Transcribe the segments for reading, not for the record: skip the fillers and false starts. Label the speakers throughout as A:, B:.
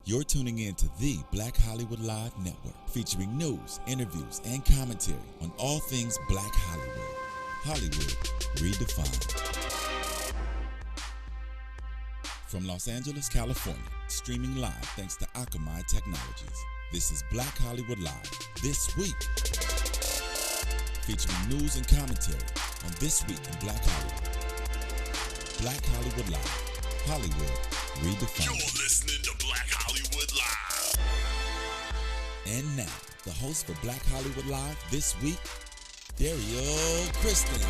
A: You're tuning in to the Black Hollywood Live Network, featuring news, interviews, and commentary on all things Black Hollywood. Hollywood redefined. From Los Angeles, California, streaming live thanks to Akamai Technologies. This is Black Hollywood Live, This Week. Featuring news and commentary on This Week in Black Hollywood. Black Hollywood Live, Hollywood redefined.
B: You're listening to Black Hollywood Live.
A: And now, the host for Black Hollywood Live This Week, Derrial Christon.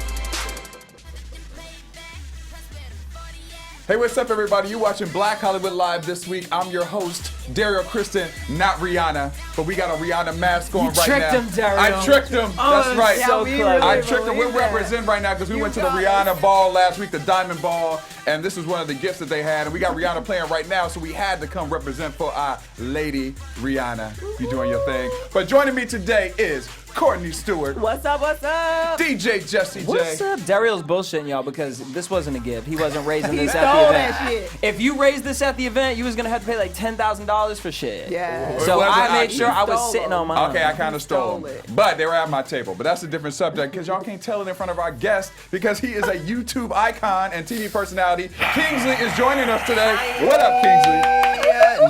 C: Hey, what's up, everybody? You watching Black Hollywood Live This Week. I'm your host, Derrial Christon, not Rihanna, but we got a Rihanna mask on right now.
D: You tricked him, Derrial.
C: I tricked him. That's right.
D: So clever.
C: I tricked him. We're representing right now because we went to the Rihanna ball last week, the Diamond Ball, and this was one of the gifts that they had. And we got Rihanna playing right now, so we had to come represent for our lady Rihanna. You doing your thing. But joining me today is Courtney Stewart.
E: What's up, what's up?
C: DJ Jesse J.
D: What's up? Daryl's bullshitting y'all because this wasn't a gift. He wasn't raising this
E: He
D: at
E: stole
D: the
E: that
D: event.
E: shit.
D: If you raised this at the event, you was gonna have to pay like $10,000 for shit.
E: Yeah.
D: So
C: Well,
D: I
C: I-
D: made sure
E: you
D: I was
E: stole
D: sitting
E: them.
D: on mine.
C: Okay, I kind of stole
E: stole
C: them,
E: it.
C: but they were at my table. But that's a different subject because y'all can't tell it in front of our guest because he is a YouTube icon and TV personality. Kingsley is joining us today. What up, Kingsley?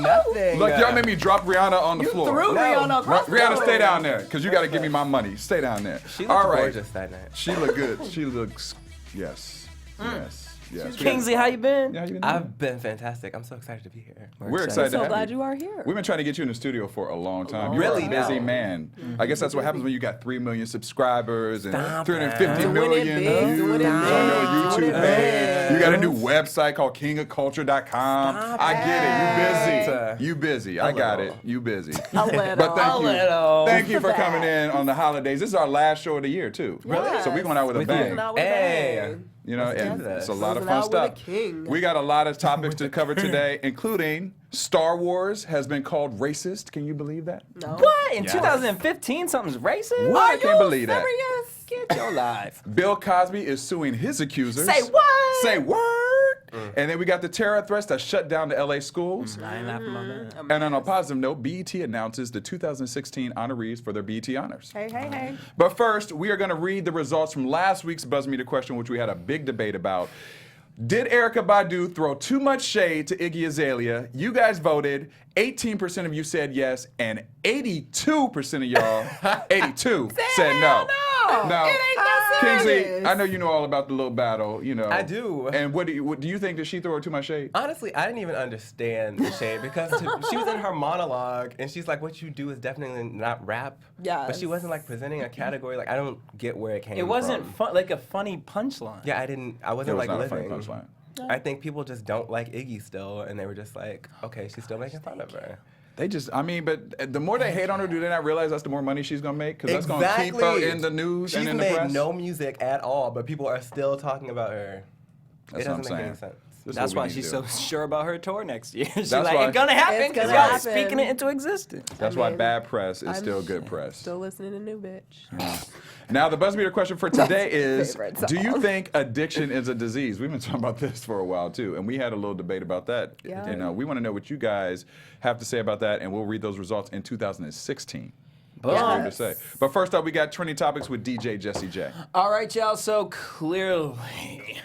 F: Nothing.
C: Look, y'all made me drop Rihanna on the floor.
E: Threw Rihanna across the
C: Rihanna,
E: room.
C: stay down there because you got to give me my money. Stay down there.
F: She
C: All
F: looked
C: right.
F: gorgeous that night.
C: She looked good. She looks, yes. Yes.
D: Kingsley, how you been?
C: Yeah, how you been doing?
F: I've been fantastic. I'm so excited to be here.
C: We're excited to
E: So
C: have
E: glad
C: you.
E: you are here.
C: We've been trying to get you in the studio for a long time. You're
F: Really
C: a busy
F: now.
C: man. I guess that's what happens when you got 3 million subscribers and
F: Stop
C: 350
F: it.
C: million
E: Doing it big,
C: views
E: doing it
C: on
E: big,
C: your
E: doing
C: YouTube
E: it
C: page.
E: big.
C: You got a new website called kingofculture.com. I get it. You busy. I got it. You busy.
E: A little.
C: But
D: little.
C: thank you for coming in on the holidays. This is our last show of the year too.
E: Really?
C: So we're going out with a
F: With
C: bang.
F: you.
E: Out with a
F: Hey.
E: bang.
C: You know, and
F: do this.
C: it's a lot of
E: Closing
C: fun
E: out with a
C: stuff.
E: king.
C: We got a lot of topics to cover today, including Star Wars has been called racist. Can you believe that?
E: No.
D: What? In 2015, something's racist?
C: What? I can't believe that.
E: Serious?
D: Get your life.
C: Bill Cosby is suing his accusers.
D: Say what?
C: Say word. And then we got the terror threats that shut down the LA schools.
D: I ain't laughing about that.
C: And on a positive note, BET announces the 2016 honorees for their BET honors.
E: Hey.
C: But first, we are going to read the results from last week's Buzz Meter question, which we had a big debate about. Did Erykah Badu throw too much shade to Iggy Azalea? You guys voted. 18% of you said yes, and 82% of y'all, 82, said no. No.
E: It ain't that
C: Kingsley,
E: serious.
C: I know you know all about the little battle, you know.
F: I do.
C: And what do you think? Did she throw too much shade?
F: Honestly, I didn't even understand the shade because she was in her monologue and she's like, what you do is definitely not rap.
E: Yes.
F: But she wasn't like presenting a category. Like, I don't get where it came from.
D: It wasn't like a funny punchline.
F: Yeah, I wasn't like
C: not a
F: living.
C: funny punchline.
F: I think people just don't like Iggy still, and they were just like, okay, she's still making fun of her.
C: They just, I mean, but the more they hate on her, do they not realize that's the more money she's gonna make? Because that's gonna keep her in the news
F: She's
C: and in the
F: made
C: press.
F: no music at all, but people are still talking about her.
C: That's
F: It
C: what I'm
F: doesn't make
C: saying.
F: any sense.
C: This is
D: That's
C: what we
D: why
C: need to
D: she's
C: do.
D: so sure about her tour next year. She's
C: That's
D: like,
C: why-
D: it's gonna happen
E: It's
D: because
E: gonna
D: y'all
E: happen.
D: speaking it into existence.
C: That's
E: I
C: why
E: mean,
C: bad press is
E: I'm
C: still good press.
E: Still listening to New Bitch.
C: Now, the Buzz Meter question for today is,
E: favorite
C: do you
E: song.
C: think addiction is a disease? We've been talking about this for a while, too, and we had a little debate about that.
E: Yeah.
C: And we want to know what you guys have to say about that, and we'll read those results in 2016.
D: Boom.
C: That's what we have to say. But first up, we got trending topics with DJ Jesse J.
D: All right, y'all. So clearly,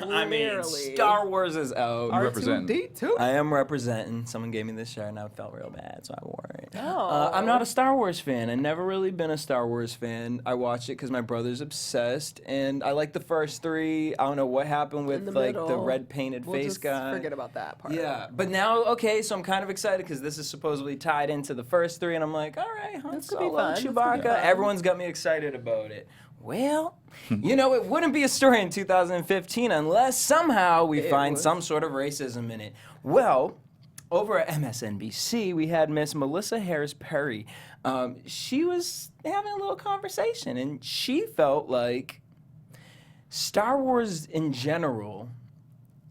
D: I mean,
E: Clearly.
D: Star Wars is out.
C: You representing.
E: R2D2.
D: I am representing. Someone gave me this shirt and I felt real bad, so I wore it.
E: Oh.
D: I'm not a Star Wars fan. I've never really been a Star Wars fan. I watched it because my brother's obsessed, and I like the first three. I don't know what happened with
E: the
D: like the
E: middle.
D: red painted
E: We'll
D: face
E: just
D: guy.
E: forget about that part.
D: Yeah, but now, okay, so I'm kind of excited because this is supposedly tied into the first three, and I'm like, all right, Han
E: This could be
D: Solo,
E: fun. This could be
D: Chewbacca,
E: fun.
D: everyone's got me excited about it. Well, you know, it wouldn't be a story in 2015 unless somehow we find
E: was.
D: some sort of racism in it. Well, over at MSNBC, we had Miss Melissa Harris Perry. She was having a little conversation, and she felt like Star Wars in general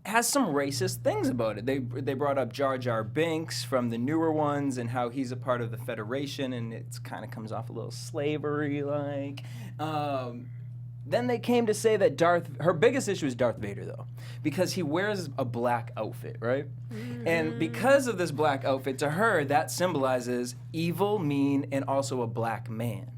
D: has some racist things about it. They brought up Jar Jar Binks from the newer ones and how he's a part of the Federation, and it kind of comes off a little slavery-like. Then they came to say that her biggest issue is Darth Vader, though, because he wears a black outfit, right? And because of this black outfit, to her, that symbolizes evil, mean, and also a black man.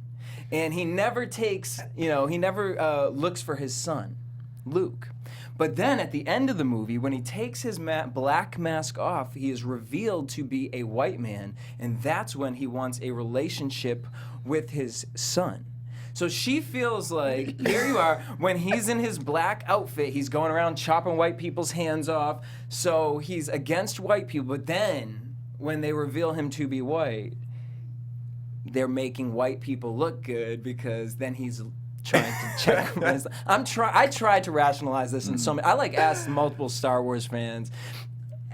D: And he never takes, he never looks for his son, Luke. But then at the end of the movie, when he takes his black mask off, he is revealed to be a white man, and that's when he wants a relationship with his son. So she feels like, here you are, when he's in his black outfit, he's going around chopping white people's hands off, so he's against white people, but then when they reveal him to be white, they're making white people look good because then he's trying to check. I tried to rationalize this in so many. I asked multiple Star Wars fans,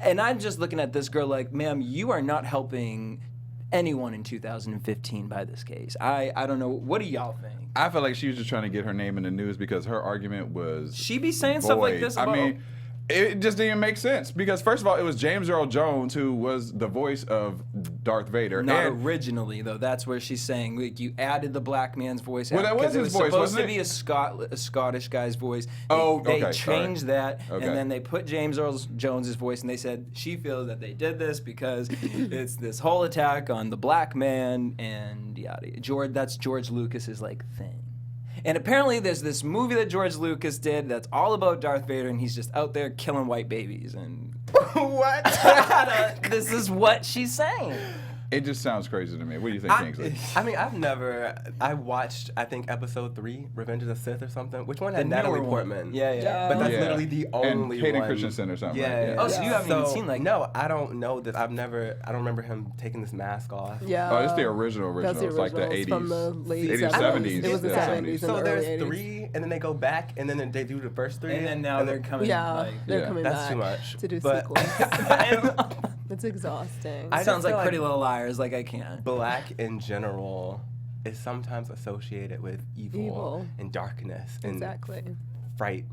D: and I'm just looking at this girl like, ma'am, you are not helping anyone in 2015 by this case. I don't know. What do y'all think?
C: I feel like she was just trying to get her name in the news because her argument was.
D: She be saying stuff like this about.
C: I mean, it just didn't make sense because first of all, it was James Earl Jones who was the voice of Darth Vader.
D: Not originally, though. That's where she's saying you added the black man's voice.
C: Well, that was his voice,
D: supposed
C: wasn't
D: to be a Scottish guy's voice. They changed
C: right.
D: that,
C: Okay.
D: and then they put James Earl Jones's voice, and they said she feels that they did this because it's this whole attack on the black man and yada. That's George Lucas's thing. And apparently there's this movie that George Lucas did that's all about Darth Vader, and he's just out there killing white babies. And what? This is what she's saying.
C: It just sounds crazy to me. What do you think, Kingsley?
F: I mean, I watched, I think, episode 3, Revenge of the Sith or something. Which one had
D: The
F: Natalie
D: newer
F: Portman?
D: one. Yeah.
F: But that's
C: Yeah.
F: literally the only
C: and Hayden
F: one.
C: Christensen or something.
F: Yeah.
C: Right?
D: Oh, so you haven't even seen
F: No, I don't know that. I don't remember him taking this mask off.
E: Yeah.
C: Oh, it's the original.
E: That's the
C: It's like the
E: original.
C: 80s.
E: It's from the late
C: 80s,
E: 70s.
C: 70s.
E: It was the
C: Yeah.
E: 70s.
F: So
E: and the
F: there's
E: early 80s.
F: 3, and then they go back, and then they do the first 3.
D: And then now they're coming.
E: Yeah, they're
C: Yeah.
E: coming
F: That's
E: back
F: too much.
E: to do
F: But-
E: sequels. It's exhausting.
F: I
D: Sounds
F: just
D: like
F: feel
D: Pretty Little Liars. I can't.
F: Black in general is sometimes associated with evil. And darkness and
E: Exactly.
F: fright.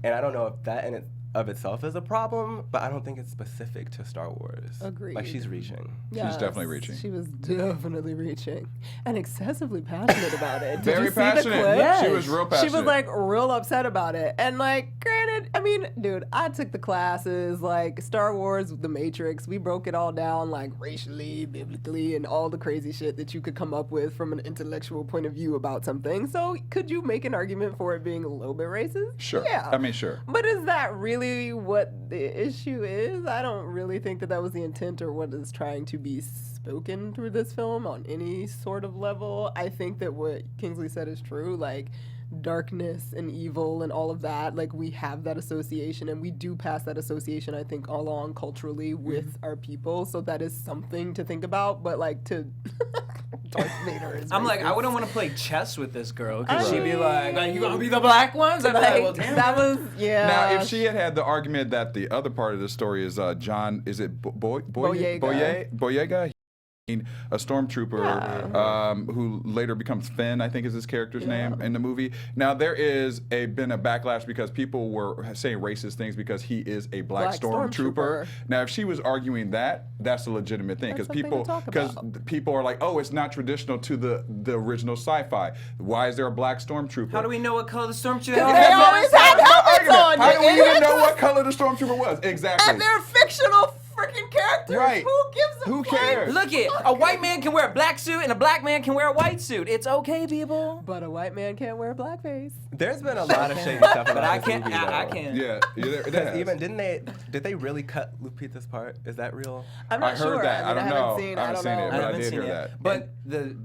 F: And I don't know if that in it of itself is a problem, but I don't think it's specific to Star Wars.
E: Agreed.
F: Like she's reaching.
E: Yes,
C: definitely reaching.
E: She was definitely reaching. And excessively passionate about it. Did
C: Very
E: you see
C: passionate.
E: the clip?
C: Yes. She was real passionate.
E: She was real upset about it. And granted, I mean, dude, I took the classes, Star Wars, The Matrix. We broke it all down, racially, biblically, and all the crazy shit that you could come up with from an intellectual point of view about something. So could you make an argument for it being a little bit racist?
C: Sure.
E: Yeah.
C: I mean, sure.
E: But is that really what the issue is? I don't really think that was the intent or what is trying to be spoken through this film on any sort of level. I think that what Kingsley said is true. Darkness and evil and all of that, we have that association, and we do pass that association, I think, along culturally with our people. So that is something to think about. But to Darth Vader is
D: I'm
E: racist.
D: I wouldn't want to play chess with this girl because
E: I
D: she'd be
E: mean-
D: like, you gonna be the black ones? I'd be like, well, damn.
E: that was
C: Now, if she had the argument that the other part of the story is John, is it
E: Boyega.
C: Boyega? A stormtrooper who later becomes Finn, I think is his character's name in the movie. Now there is been a backlash because people were saying racist things because he is a black stormtrooper. Now if she was arguing that, that's a legitimate thing because
E: That's something to talk about.
C: people are like, oh, it's not traditional to the original sci-fi. Why is there a black stormtrooper?
D: How do we know what color the stormtrooper
E: They always had helmets on.
C: How do we
E: idiots.
C: even know what color the stormtrooper was? Exactly.
E: And they're fictional freaking characters.
C: Right.
E: Who gives a
C: Who
E: fuck?
C: cares?
D: Look it, a white man can wear a black suit and a black man can wear a white suit. It's okay, people.
E: But a white man can't wear blackface.
F: There's been a lot of shady stuff about
D: But I
F: this
D: can't.
F: movie,
D: I
F: though.
D: can't.
C: Yeah, it
F: Because
C: has.
F: even did they really cut Lupita's part? Is that real?
E: I'm
C: I
E: not
C: heard
E: sure.
C: that. I don't
E: haven't
C: know.
E: Seen,
C: I haven't
E: don't
C: seen
E: know.
C: it, but I
D: haven't
C: did
D: seen
C: hear
D: it.
C: that.
D: But the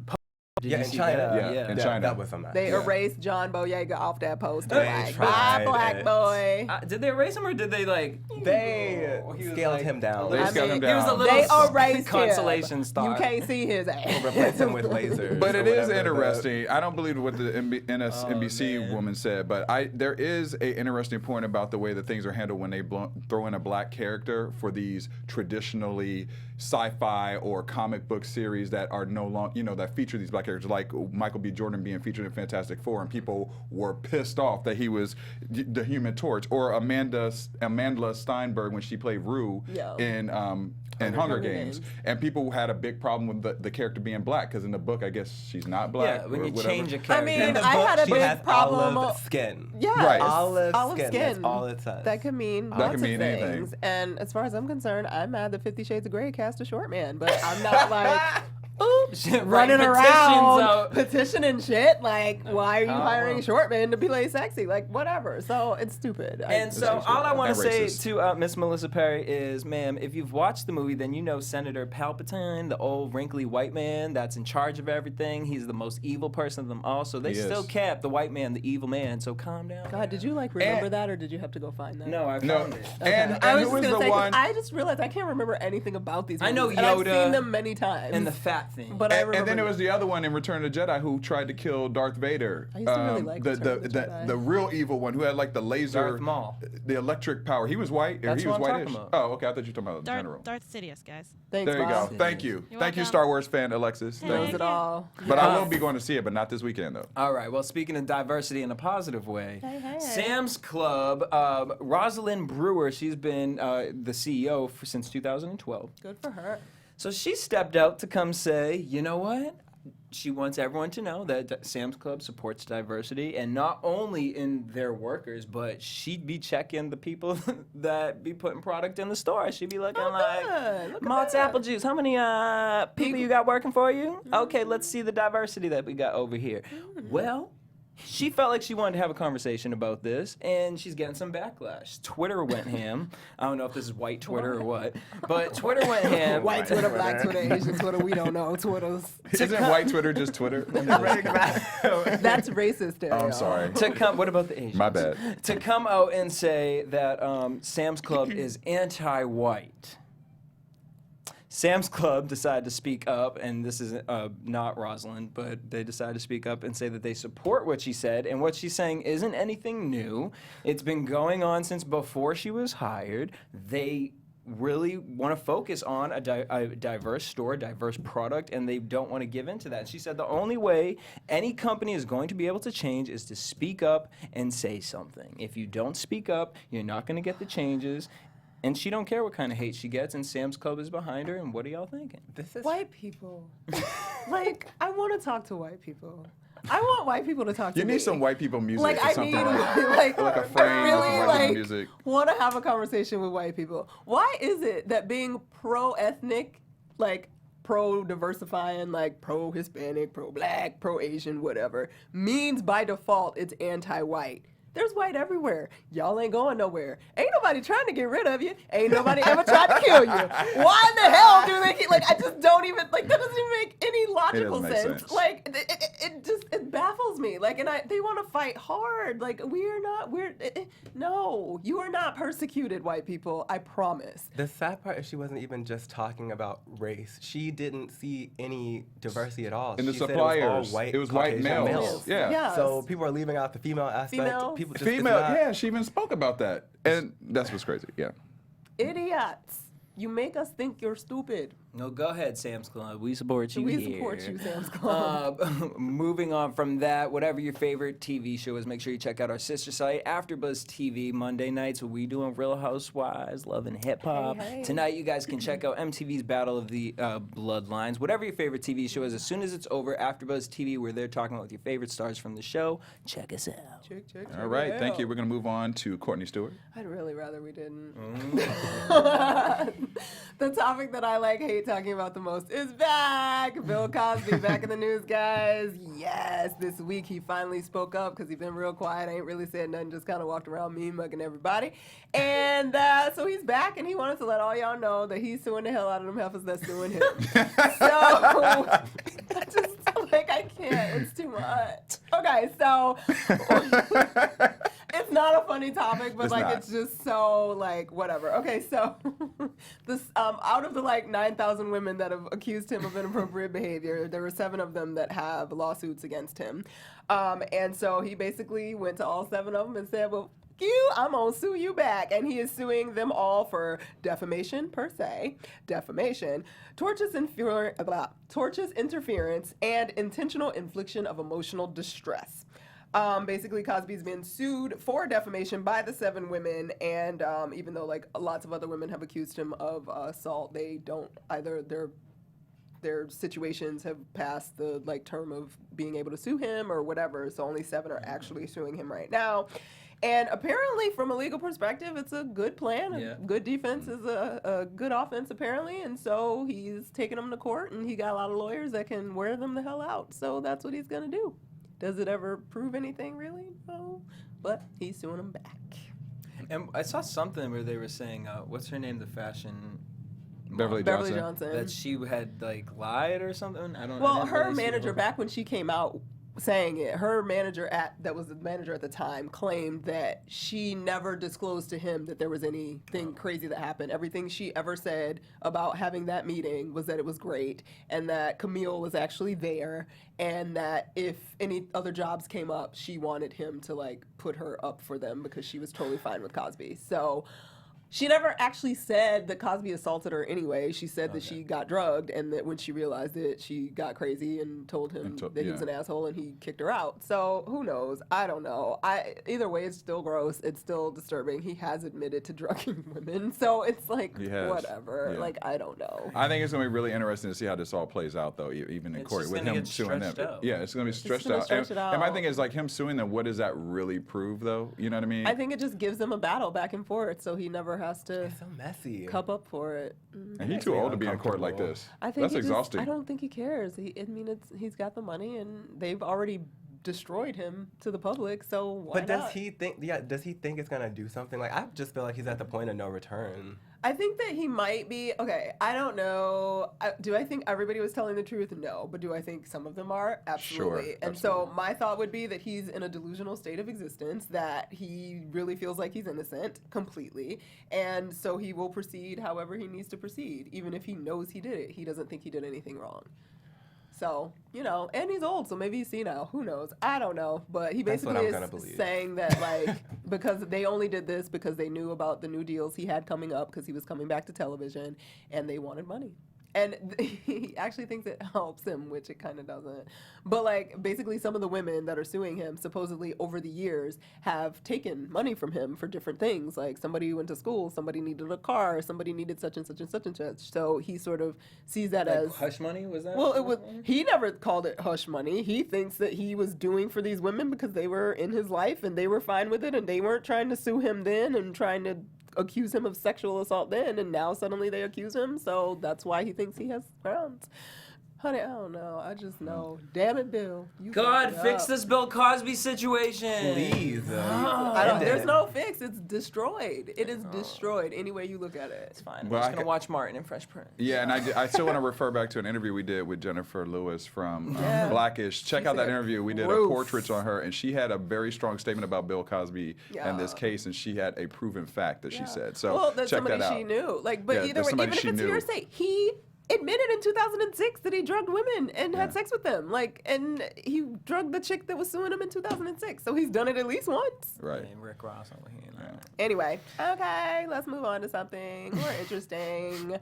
D: did
F: Yeah,
D: you
F: in
D: see
F: China.
D: that?
C: Yeah, in
F: that,
C: China.
F: That was a mess.
E: They
C: Yeah.
E: erased John Boyega off that poster.
F: They
E: Bye,
F: tried
E: black
F: it.
E: boy.
F: Uh,
D: Did they erase him or did they
F: They
D: he was
F: scaled
D: like-
F: him down.
C: They
E: I
C: scaled
E: mean,
C: him
D: He was a
C: down.
D: little
E: They erased
D: consolation
E: him.
D: star.
E: You can't see his ass.
F: Replace him with lasers.
C: But
F: or
C: it is
F: whatever,
C: interesting. I don't believe what the NBC
D: man.
C: woman said, but there is an interesting point about the way that things are handled when they throw in a black character for these traditionally sci-fi or comic book series that are no longer, that feature these black characters, like Michael B. Jordan being featured in Fantastic Four, and people were pissed off that he was the Human Torch, or Amanda Steinberg when she played Rue
E: Yeah.
C: in in Hunger Games. And people had a big problem with the character being black, because in the book, I guess she's not black.
D: Yeah, when
C: or
D: you
C: whatever.
D: change a character.
E: mean,
F: In the
E: I
F: book,
E: had a
F: she
E: big
F: has
E: problem.
F: olive skin.
E: Yeah,
C: Right.
F: Olive
E: olive
F: skin. That's all it says.
E: That could mean
C: That
E: lots
C: could mean
E: of things.
C: anything.
E: And as far as I'm concerned, I'm mad that 50 Shades of Grey cast a short man, but I'm not like, oops, running
D: Writing
E: around
D: petitions
E: petitioning shit. Like, why are you hiring
D: well.
E: short men to play sexy? Like, whatever. So it's stupid.
D: And so
C: That's
D: all I want
C: and
D: to say
C: racist.
D: to Miss Melissa Perry is, ma'am, if you've watched the movie, then you know Senator Palpatine, the old wrinkly white man that's in charge of everything. He's the most evil person of them all. So they
C: He
D: still
C: is.
D: kept the white man the evil man. So calm down.
E: God, did you like remember that, or did you have to go find that?
D: No, I
C: No,
D: found it.
C: and
E: I was
C: who
E: just
C: was
E: gonna
C: the
E: say, 'cause
C: one?
E: I just realized I can't remember anything about these movies.
D: I know
E: and I've
D: Yoda
E: seen them many times.
D: And the fat thing.
E: but I remember.
C: And then there was the other one in Return of the Jedi who tried to kill Darth Vader.
E: I used to really like
C: the
E: Return of the Jedi.
C: the real evil one who had like the laser,
D: Darth Maul.
C: the electric power. He was white.
D: That's
C: he was
D: what I'm
C: whitish.
D: talking about.
C: Oh, okay. I thought you were talking about the general.
G: Darth Sidious, guys.
E: Thanks,
C: There you go.
E: Bob.
C: Thank you.
G: You're
C: Thank you,
G: welcome.
C: Star Wars fan Alexis.
G: Hey.
C: Thank
E: Knows
C: you.
E: it all.
C: But I will be going to see it, but not this weekend though.
D: All right. Well, speaking of diversity in a positive way,
E: hey.
D: Sam's Club, Rosalind Brewer, she's been the CEO since 2012.
E: Good for her.
D: So she stepped out to come say, you know what? She wants everyone to know that Sam's Club supports diversity, and not only in their workers, but she'd be checking the people that be putting product in the store. She'd be looking
E: good.
D: like,
E: Look at
D: Malt's
E: that.
D: apple juice. How many people you got working for you? Okay, let's see the diversity that we got over here. Well, she felt like she wanted to have a conversation about this, and she's getting some backlash. Twitter went ham. I don't know if this is white Twitter or what, but Twitter went ham.
E: White Twitter, black Twitter, Asian Twitter, we don't know. Twitter's.
C: Isn't white Twitter just Twitter?
E: That's racist, Derrial.
C: I'm sorry.
D: To come, what about the Asians?
C: My bad.
D: To come out and say that Sam's Club is anti-white. Sam's Club decided to speak up, and this is not Rosalind, but they decided to speak up and say that they support what she said, and what she's saying isn't anything new. It's been going on since before she was hired. They really want to focus on a diverse store, diverse product, and they don't want to give in to that. And she said the only way any company is going to be able to change is to speak up and say something. If you don't speak up, you're not going to get the changes. And she don't care what kind of hate she gets, and Sam's Club is behind her, and what are y'all thinking?
F: This is
E: White people. Like, I want to talk to white people. I want white people to talk to
C: You
E: me.
C: need some white people music
E: Like,
C: or
E: I
C: something
E: need,
C: like a frame
E: I
C: with
E: really,
C: some white
E: like,
C: people music.
E: want to have a conversation with white people. Why is it that being pro-ethnic, like, pro-diversifying, like, pro-Hispanic, pro-black, pro-Asian, whatever, means by default it's anti-white? There's white everywhere. Y'all ain't going nowhere. Ain't nobody trying to get rid of you. Ain't nobody ever tried to kill you. Why in the hell do they keep, like, I just don't even, like, that doesn't even make any logical
C: make sense.
E: Like, it baffles me. Like, and they want to fight hard. Like, no, you are not persecuted, white people. I promise.
F: The sad part is she wasn't even just talking about race. She didn't see any diversity at all.
C: And the
F: She said
C: suppliers,
F: it was all white
C: males.
F: males.
C: Yeah.
E: Yes.
F: So people are leaving out the female aspect.
E: Females.
F: People just
C: Female,
F: it's not-
C: yeah, she even spoke about that. And that's what's crazy, yeah.
E: Idiots. You make us think you're stupid.
D: No, go ahead, Sam's Club. We support you
E: We
D: here.
E: support you, Sam's Club.
D: Moving on from that, whatever your favorite TV show is, make sure you check out our sister site, AfterBuzz TV, Monday nights, where we doing Real Housewives, Love and Hip Hop.
E: Hey.
D: Tonight, you guys can check out MTV's Battle of the Bloodlines. Whatever your favorite TV show is, as soon as it's over, AfterBuzz TV, where they're talking about your favorite stars from the show. Check us out.
E: Check
C: All right,
E: it
C: thank
E: out.
C: you. We're going to move on to Courtney Stewart.
E: I'd really rather we didn't. The topic that I hate talking about the most is back. Bill Cosby back in the news, guys. Yes, this week he finally spoke up because he's been real quiet. I ain't really said nothing, just kind of walked around mean mugging everybody. And so he's back, and he wanted to let all y'all know that he's suing the hell out of them heifers that's suing him. So I just I can't. It's too much. Okay, so it's not a funny topic, but
C: It's not.
E: it's just so whatever. Okay, so this out of the 9,000 women that have accused him of inappropriate behavior, there were 7 of them that have lawsuits against him, and so he basically went to all 7 of them and said, well, I'm gonna sue you back. And he is suing them all for defamation per se, defamation, tortious interference, and intentional infliction of emotional distress. Basically, Cosby's been sued for defamation by the 7 women, and even though like lots of other women have accused him of assault, they don't either. Their situations have passed the like term of being able to sue him or whatever. So only 7 are actually suing him right now. And apparently, from a legal perspective, it's a good plan.
D: Yeah.
E: A good defense is a good offense, apparently. And so he's taking them to court, and he got a lot of lawyers that can wear them the hell out. So that's what he's going to do. Does it ever prove anything, really? No. But he's suing them back.
D: And I saw something where they were saying, what's her name, the fashion...
C: Beverly
E: Johnson.
D: That she had like lied or something. I don't.
E: Well,
D: I didn't
E: her
D: really see
E: manager,
D: it.
E: back when she came out saying it, her manager that was the manager at the time, claimed that she never disclosed to him that there was anything crazy that happened. Everything she ever said about having that meeting was that it was great, and that Camille was actually there, and that if any other jobs came up, she wanted him to like put her up for them because she was totally fine with Cosby. So. She never actually said that Cosby assaulted her anyway. She said that she got drugged, and that when she realized it, she got crazy and told him that he was an asshole, and he kicked her out. So who knows? I don't know. Either way, it's still gross. It's still disturbing. He has admitted to drugging women, so it's like whatever.
C: Yeah.
E: Like I don't know.
C: I think it's going to be really interesting to see how this all plays out, though, even in
D: It's
C: court
D: just
C: with
D: gonna
C: him
D: get
C: suing them.
D: stretched out.
C: Yeah, it's going to be stretched
E: gonna
C: out.
E: stretch it
C: And my
E: out.
C: thing is, like, him suing them, what does that really prove, though? You know what I mean?
E: I think it just gives them a battle back and forth, so he never has to
F: It's so messy.
E: cup up for it.
C: And he's too old to be in court like this.
E: I think
C: That's
E: he just-
C: exhausting.
E: I don't think he cares. He's got the money, and they've already destroyed him to the public. So why
F: But does
E: not?
F: he think? Yeah, does he think it's gonna do something? Like I just feel like he's at the point of no return.
E: I think that he might be. Okay, I don't know. Do I think everybody was telling the truth? No. But do I think some of them are? Absolutely.
C: Sure,
E: And so my thought would be that he's in a delusional state of existence, that he really feels like he's innocent completely. And so he will proceed however he needs to proceed, even if he knows he did it. He doesn't think he did anything wrong. So, and he's old, so maybe he's senile. Who knows? I don't know. But he
F: That's what
E: basically
F: I'm gonna
E: is
F: believe.
E: saying that, like, because they only did this because they knew about the new deals he had coming up because he was coming back to television, and they wanted money. And he actually thinks it helps him, which it kind of doesn't. But, like, basically some of the women that are suing him supposedly over the years have taken money from him for different things. Like, somebody went to school, somebody needed a car, somebody needed such and such and such and such. So he sort of sees that
D: Like
E: as...
D: hush money, was that?
E: Well, it was. He never called it hush money. He thinks that he was doing for these women because they were in his life and they were fine with it, and they weren't trying to sue him then and trying to accuse him of sexual assault then, and now suddenly they accuse him. So that's why he thinks he has grounds. Honey, I don't know. I just know. Damn it, Bill. You
D: God,
E: fucked it
D: fix
E: up.
D: this Bill Cosby situation.
F: Please.
E: There's no fix. It's destroyed. It is destroyed any way you look at it.
D: It's fine.
C: Well,
D: I'm
C: I
D: just gonna
C: ca-
D: watch Martin and Fresh Prince.
C: Yeah, and I still want to refer back to an interview we did with Jennifer Lewis from Blackish. Check out that interview. We did a
E: roof.
C: portrait on her, and she had a very strong statement about Bill Cosby and this
E: Yeah.
C: case, and she had a proven fact that she said. So
E: Well, that's
C: check
E: somebody
C: that out.
E: she knew. Like, but
C: Yeah,
E: either
C: that's
E: way,
C: somebody
E: even if
C: she
E: it's
C: knew.
E: hearsay, he admitted in 2006 that he drugged women and had sex with them. Like, and he drugged the chick that was suing him in 2006. So he's done it at least once.
C: Right.
D: And Rick Ross over here.
E: Anyway, okay, let's move on to something more interesting.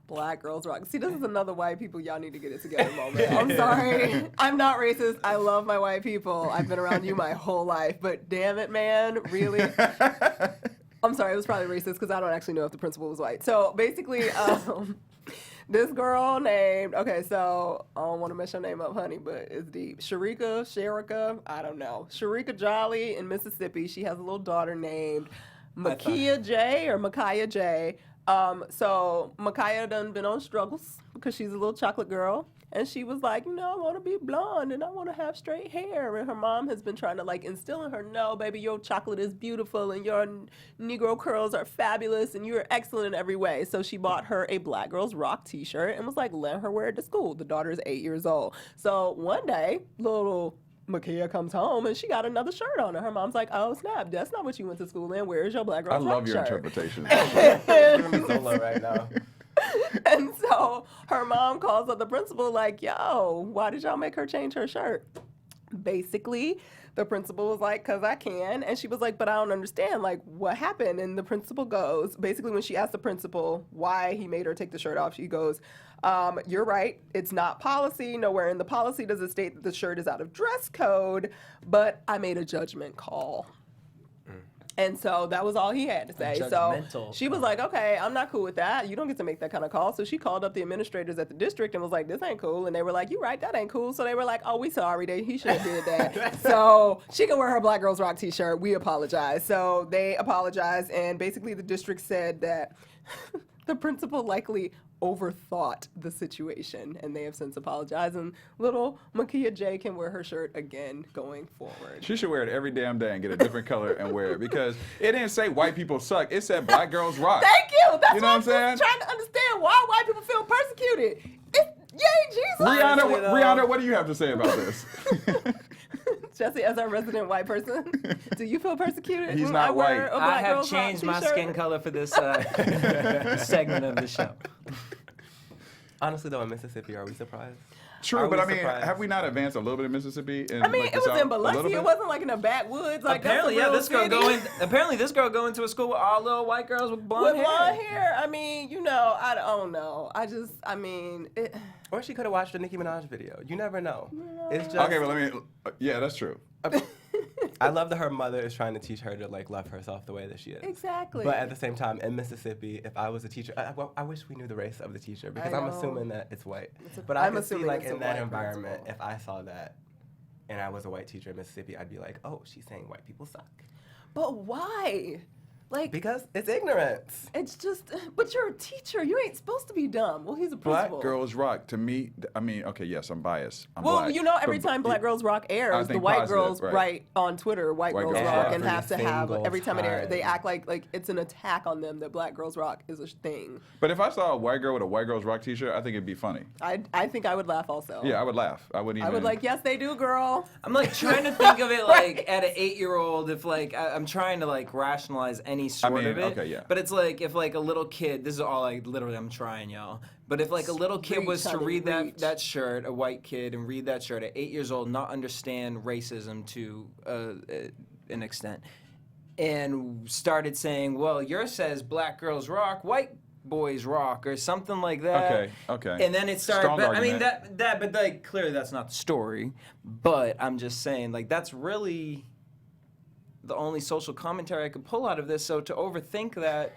E: Black girls rock. See, this is another white people y'all need to get it together moment. I'm sorry. I'm not racist. I love my white people. I've been around you my whole life. But damn it, man. Really? I'm sorry. It was probably racist because I don't actually know if the principal was white. So basically, this girl named, okay, so I don't want to mess your name up, honey, but it's deep. Sharika, I don't know. Sharika Jolly in Mississippi. She has a little daughter named Micaiah J. So Micaiah done been on struggles because she's a little chocolate girl. And she was like, I want to be blonde and I want to have straight hair. And her mom has been trying to like instill in her, no, baby, your chocolate is beautiful and your Negro curls are fabulous and you're excellent in every way. So she bought her a Black Girls Rock t-shirt and was like, let her wear it to school. The daughter is 8 years old. So one day, little Micaiah comes home and she got another shirt on her. Her mom's like, oh, snap, that's not what you went to school in. Where's your Black Girls
C: I
E: Rock
C: love your
E: shirt?
C: interpretation.
F: It's gonna be so low right now.
E: And so her mom calls up the principal like, yo, why did y'all make her change her shirt? Basically, the principal was like, "'Cause I can," and she was like, "But I don't understand. Like, what happened?" And the principal goes, basically, when she asked the principal why he made her take the shirt off, she goes, "You're right. It's not policy. Nowhere in the policy does it state that the shirt is out of dress code. But I made a judgment call." And so that was all he had to say. So
D: judgmental
E: she was like, "Okay, I'm not cool with that. You don't get to make that kind of call." So she called up the administrators at the district and was like, "This ain't cool." And they were like, "You right, that ain't cool." So they were like, "Oh, we sorry. He should have did that." So she can wear her Black Girls Rock t-shirt. We apologize. So they apologized, and basically the district said that the principal likely overthought the situation, and they have since apologized, and little Makia J can wear her shirt again going forward.
C: She should wear it every damn day and get a different color and wear it, because it didn't say white people suck. It said Black girls rock.
E: Thank you. That's
C: You know
E: what I'm
C: what I'm saying?
E: just trying to understand why white people feel persecuted. Yay, Jesus.
C: Rihanna, what do you have to say about this?
E: Jesse, as our resident white person, do you feel persecuted?
C: He's
E: when
C: not
E: I wear
C: white.
E: a
D: I
E: Black
D: have
E: Girls Rock
D: changed my
E: t-shirt?
D: skin color for this segment of the show.
F: Honestly, though, in Mississippi, are we surprised?
C: True,
F: Are
C: but
F: we
C: I mean,
F: surprised?
C: have we not advanced a little bit in Mississippi?
E: I mean, it was in Biloxi. It wasn't like in the backwoods. Like
D: Apparently,
E: that's a real
D: this girl
E: city.
D: apparently this girl going to a school with all little white girls with blonde
E: With
D: hair.
E: blonde hair. I mean, I don't know.
F: Or she could have watched a Nicki Minaj video. You never know. It's just.
C: Okay, but yeah, that's true.
F: I love that her mother is trying to teach her to like love herself the way that she is.
E: Exactly.
F: But at the same time, in Mississippi, if I was a teacher, I wish we knew the race of the teacher, because I'm assuming that it's white. But I
E: I'm
F: could see
E: assuming
F: like
E: it's a
F: in that
E: white
F: environment,
E: principal.
F: if I saw that, and I was a white teacher in Mississippi, I'd be like, oh, she's saying white people suck.
E: But why? Like,
F: Because it's ignorance.
E: it's just, but you're a teacher. You ain't supposed to be dumb. Well, he's a principal.
C: Black girls rock. To me, I mean, okay, yes, I'm biased. I'm
E: Well,
C: black,
E: every
C: but
E: time Black Girls Rock
C: I
E: airs, the
C: think
E: white
C: positive,
E: girls
C: right.
E: write on Twitter, White Girls
C: Girls
E: Rock,
C: Rock.
E: and have to
F: Every
E: have,
F: single
E: every time it airs, they
F: time.
E: act like it's an attack on them that Black Girls Rock is a thing.
C: But if I saw a white girl with a White Girls Rock t-shirt, I think it'd be funny.
E: I think I would laugh also.
C: Yeah, I would laugh. I wouldn't even.
E: I would like, yes, they do, girl.
D: I'm like trying to think of it like at an 8-year-old, if like I'm trying to like rationalize any sort
C: mean,
D: of it.
C: okay, yeah.
D: But it's like if like a little kid, this is all I'm trying, y'all. But if like a little kid was to
E: honey,
D: read
E: reach.
D: that shirt, a white kid, and read that shirt at 8 years old, not understand racism to an extent, and started saying, well, yours says Black girls rock, white boys rock, or something like that.
C: Okay.
D: And then it started.
C: Strong
D: But, I mean
C: argument.
D: but like clearly that's not the story. But I'm just saying, like that's really the only social commentary I could pull out of this. So to overthink that.